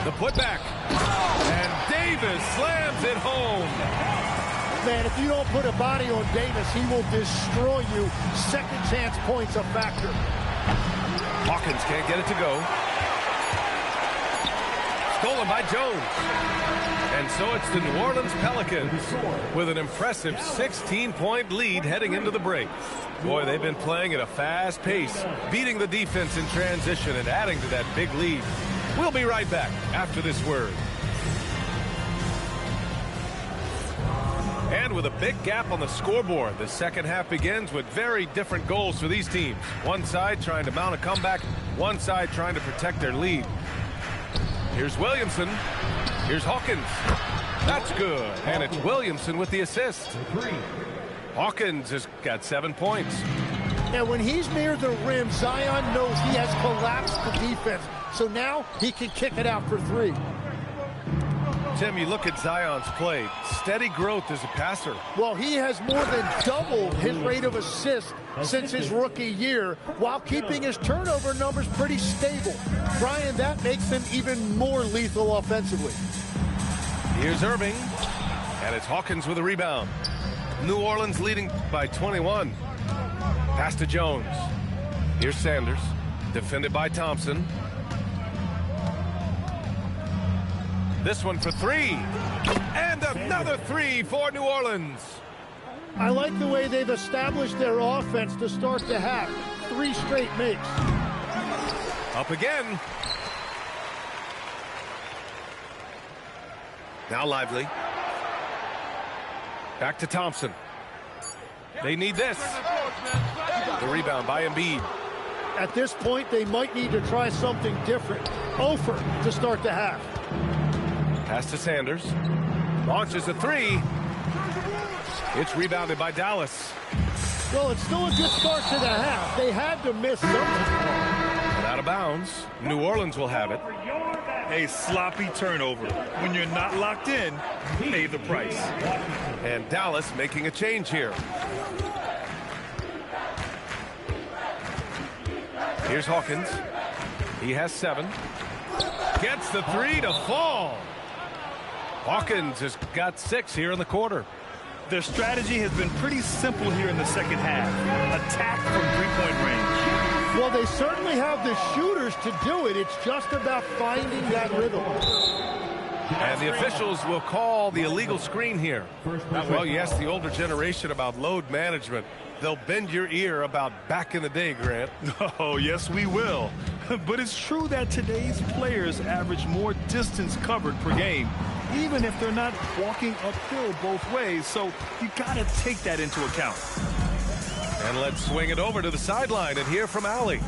The putback. And Davis slams it home. Man, if you don't put a body on Davis, he will destroy you. Second chance points a factor. Hawkins can't get it to go. Stolen by Jones. And so it's the New Orleans Pelicans with an impressive 16-point lead heading into the break. Boy, they've been playing at a fast pace, beating the defense in transition and adding to that big lead. We'll be right back after this word. And with a big gap on the scoreboard, the second half begins with very different goals for these teams. One side trying to mount a comeback, one side trying to protect their lead. Here's Williamson. Here's Hawkins. That's good. And it's Williamson with the assist. Hawkins has got 7 points. And when he's near the rim, Zion knows he has collapsed the defense. So now he can kick it out for 3. Tim, you look at Zion's play. Steady growth as a passer. Well, he has more than doubled his rate of assists since his rookie year, while keeping his turnover numbers pretty stable. Brian, that makes him even more lethal offensively. Here's Irving, and it's Hawkins with a rebound. New Orleans leading by 21. Pass to Jones. Here's Sanders, defended by Thompson. This one for 3. And another 3 for New Orleans. I like the way they've established their offense to start the half. 3 straight makes. Up again. Now Lively. Back to Thompson. They need this. The rebound by Embiid. At this point, they might need to try something different. Over to start the half. Pass to Sanders. Launches a 3. It's rebounded by Dallas. Well, it's still a good start to the half. They had to miss something. And out of bounds. New Orleans will have it. A sloppy turnover. When you're not locked in, pay the price. And Dallas making a change here. Here's Hawkins. He has 7. Gets the 3 to fall. Hawkins has got 6 here in the quarter. Their strategy has been pretty simple here in the second half. Attack from 3-point range. Well, they certainly have the shooters to do it. It's just about finding that rhythm. And the officials will call the illegal screen here. Well, yes, the older generation about load management. They'll bend your ear about back in the day, Grant. Oh, yes, we will. But it's true that today's players average more distance covered per game, even if they're not walking uphill both ways. So you got to take that into account. And let's swing it over to the sideline and hear from Allie.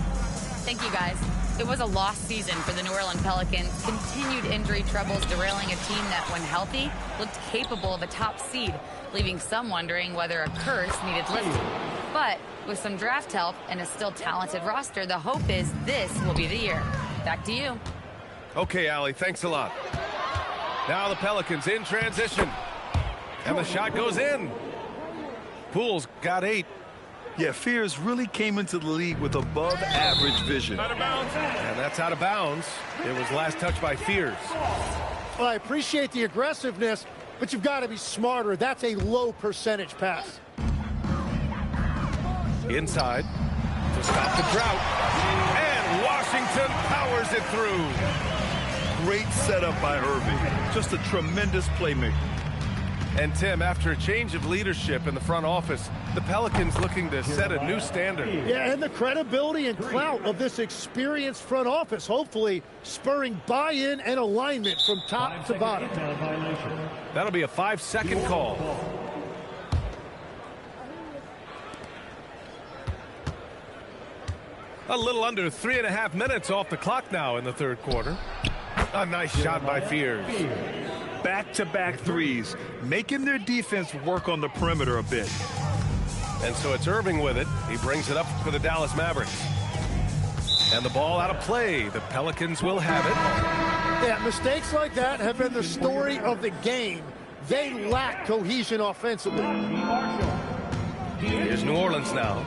Thank you, guys. It was a lost season for the New Orleans Pelicans. Continued injury troubles derailing a team that, when healthy, looked capable of a top seed, leaving some wondering whether a curse needed lifting. But with some draft help and a still talented roster, the hope is this will be the year. Back to you. Okay, Allie, thanks a lot. Now the Pelicans in transition. And the shot goes in. Poole's got 8. Yeah, Fears really came into the league with above-average vision. Out of bounds. And that's out of bounds. It was last touched by Fears. Well, I appreciate the aggressiveness, but you've got to be smarter. That's a low percentage pass. Inside to stop the drought. And Washington powers it through. Great setup by Irving. Just a tremendous playmaker. And Tim, after a change of leadership in the front office, the Pelicans looking to set a new standard. Yeah, and the credibility and clout of this experienced front office, hopefully spurring buy-in and alignment from top to bottom. That'll be a 5-second call. A little under 3.5 minutes off the clock now in the third quarter. A nice shot by Fears. Back-to-back threes, making their defense work on the perimeter a bit. And so it's Irving with it. He brings it up for the Dallas Mavericks. And the ball out of play. The Pelicans will have it. Yeah, mistakes like that have been the story of the game. They lack cohesion offensively. Here's New Orleans now.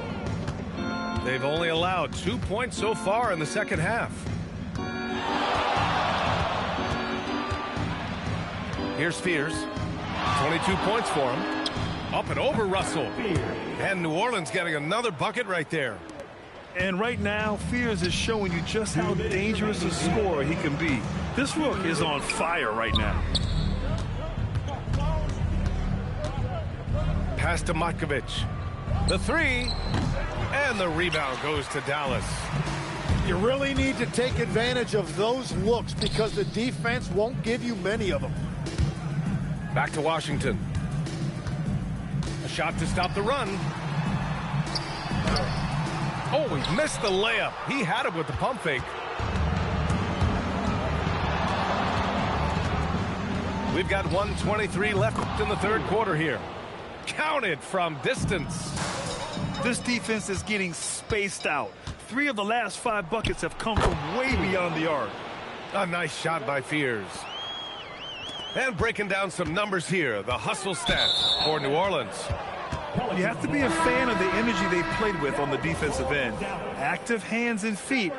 They've only allowed 2 points so far in the second half. Here's Fears. 22 points for him. Up and over Russell. And New Orleans getting another bucket right there. And right now, Fears is showing you just how dangerous a scorer he can be. This rook is on fire right now. Pass to Matkovic. The three. And the rebound goes to Dallas. You really need to take advantage of those looks because the defense won't give you many of them. Back to Washington. A shot to stop the run. Oh, he missed the layup. He had it with the pump fake. We've got 1:23 left in the third quarter here. Counted from distance. This defense is getting spaced out. 3 of the last 5 buckets have come from way beyond the arc. A nice shot by Fears. And breaking down some numbers here, the hustle stats for New Orleans. You have to be a fan of the energy they've played with on the defensive end. Active hands and feet,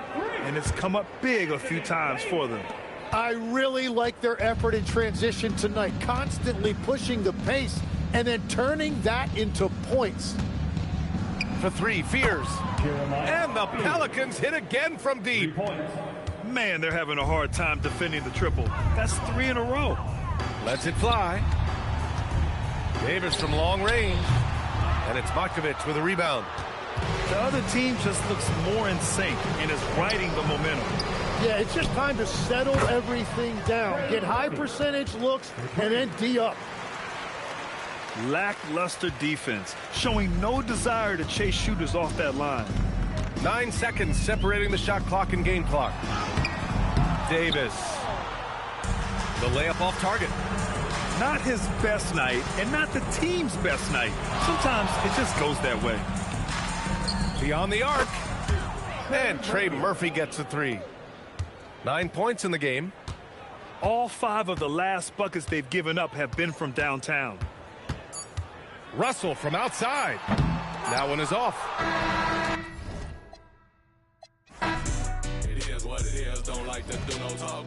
and it's come up big a few times for them. I really like their effort in transition tonight, constantly pushing the pace and then turning that into points. For 3, Fears. And the Pelicans hit again from deep. Man, they're having a hard time defending the triple. That's 3 in a row. Lets it fly. Davis from long range. And it's Matkovic with a rebound. The other team just looks more in sync and is riding the momentum. Yeah, it's just time to settle everything down. Get high percentage looks and then D up. Lackluster defense, showing no desire to chase shooters off that line. 9 seconds separating the shot clock and game clock. Davis. The layup off target. Not his best night, and not the team's best night. Sometimes it just goes that way. Beyond the arc. And Trey Murphy gets a 3. 9 points in the game. All 5 of the last buckets they've given up have been from downtown. Russell from outside. That one is off. It is what it is. Don't like to do no talk.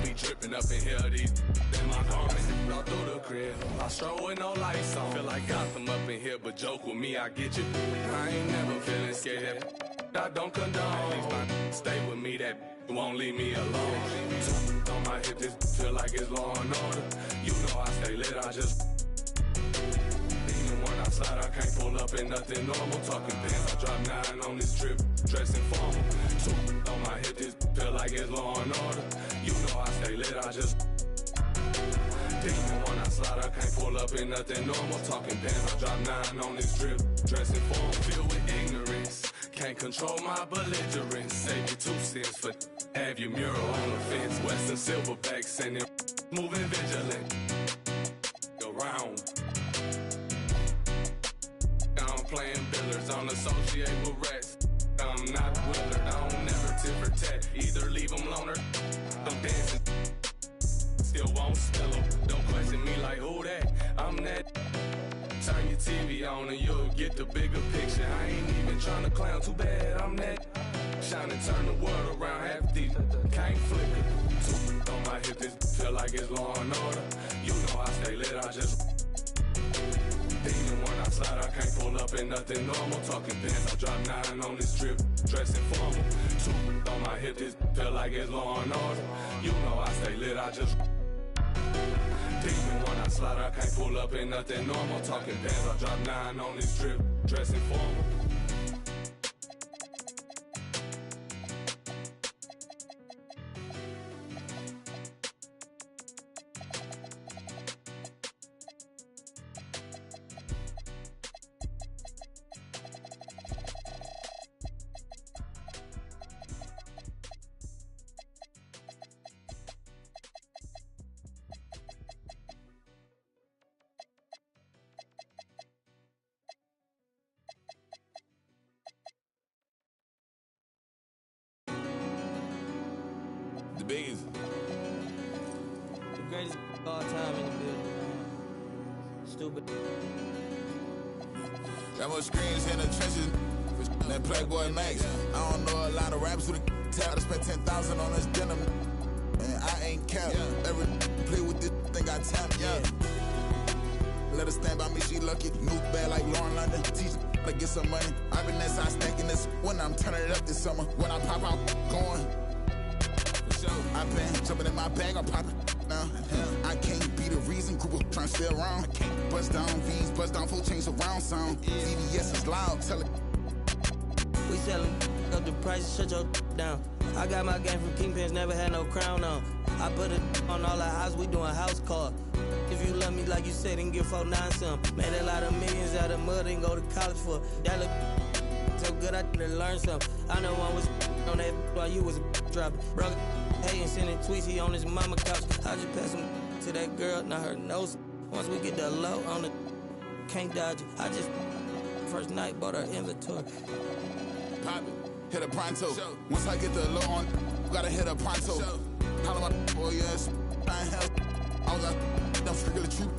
Be tripping up in here. These in my car. All through the crib. I stroll with no lights on. Feel like Gotham up in here, but joke with me, I get you. I ain't never feeling scared. I don't condone. Stay with me, that won't leave me alone. On my hip, this feel like it's law and order. You know I stay lit. I just. When I slide, I can't pull up in nothing normal. Talking pants, I drop 9 on this trip, dressing formal. So on my hip, this feel like it's law and order. You know I stay lit, I just. Demon when I slide, I can't pull up in nothing normal. Talking pants, I drop 9 on this trip, dressing formal. Filled with ignorance, can't control my belligerence. Save you 2 cents for have your mural on the fence. Western silverback sending, moving vigilant. Around. Playing billiards, don't associate with rats. I'm not Willard, I don't never tip or tat. Either leave them loner, I'm dancing. Still won't spill them. Don't question me like who that, I'm that. Turn your TV on and you'll get the bigger picture. I ain't even trying to clown, too bad I'm that. Shine and turn the world around, half these can't flicker. On my hip, this feel like it's law and order. You know I stay lit, I just. Demon when I slide, I can't pull up in nothing normal. Talking pants, I drop 9 on this trip, dressing formal. 2 on my hip, this feel like it's law and order. You know I stay lit, I just. Demon when I slide, I can't pull up in nothing normal. Talking pants, I drop 9 on this trip, dressing formal. The biggest. The greatest of all time in the building. Stupid. Got more screens in the trenches than Playboy Max. I don't know a lot of rappers who tell to spend 10,000 on this denim. And I ain't capped. Every play with this thing got tapped. Let her stand by me, she lucky. New bad like Lauren London. Teach to get some money. I've been inside stacking this when I'm turning it up this summer. When I pop out, going. For sure. I've been jumping in my bag, I'm popping now. I can't be the reason, group of trying to stay around. I can't bust down V's, bust down full chains around sound. CVS is loud, tell it. We sellin' up the price, shut your down. I got my game from Kingpins, never had no crown on. I put it on all our house, we doing house call. If you love me like you said, then give 4-9 some. Made a lot of millions out of mud and go to college for. That look so good, I to learn something. I know one was on that while you was dropping. Brother hating, sending tweets, he on his mama couch. I just passed him to that girl, now her nose. Once we get the low on the, can't dodge it. I just, first night, bought her inventory. Pop it, hit a pronto. Once I get the low on, gotta hit a pronto. Holla my boy, yes. I was out, I'm strictly true.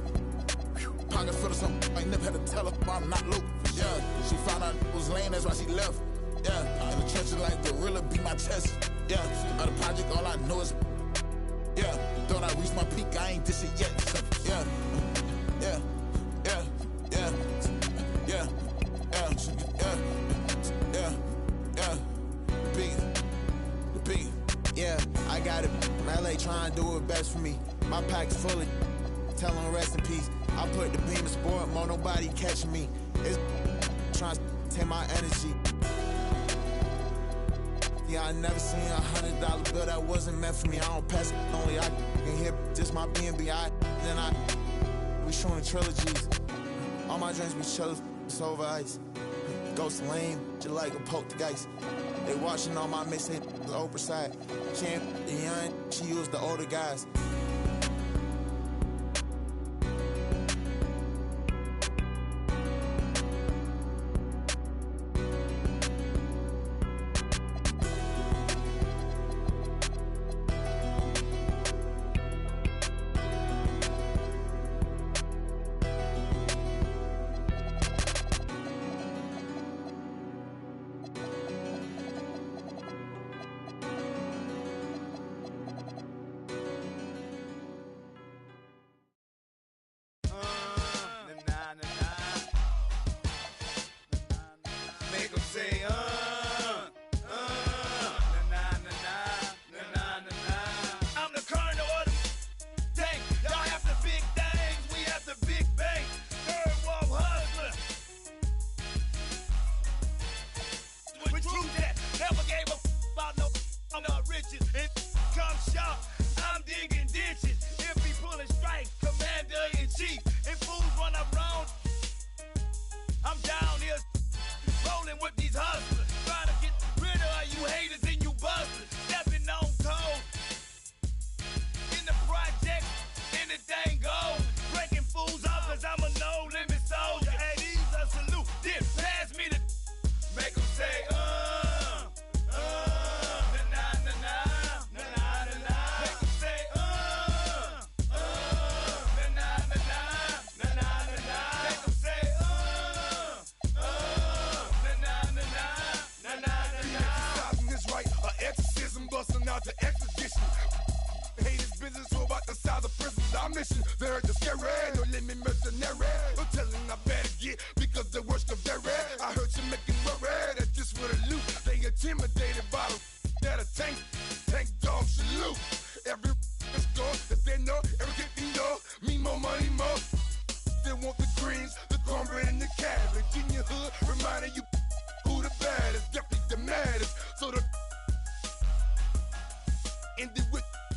Pockets full of something, I ain't never had to tell her, I'm not low. Yeah, she found out it was lame, that's why she left. Yeah, in the trenches like gorilla beat my chest. Yeah, out of the project, all I know is, yeah, thought I reached my peak, I ain't this shit yet. So, yeah, yeah, yeah, yeah, yeah, yeah, yeah, yeah, the big. Yeah, I got it. LA trying to do it best for me. My pack's full of tell them rest in peace. I put the beam in sport mode, nobody catching me. It's trying to take my energy. Yeah, I never seen $100 bill that wasn't meant for me. I don't pass it only. I can hear just my B&B. We showing trilogies. All my drinks be chillin', it's over ice. Ghost lame, just like a poltergeist. They watching all my mixtape, the Oprah side. She ain't the young, she used the older guys.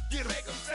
Get 'em.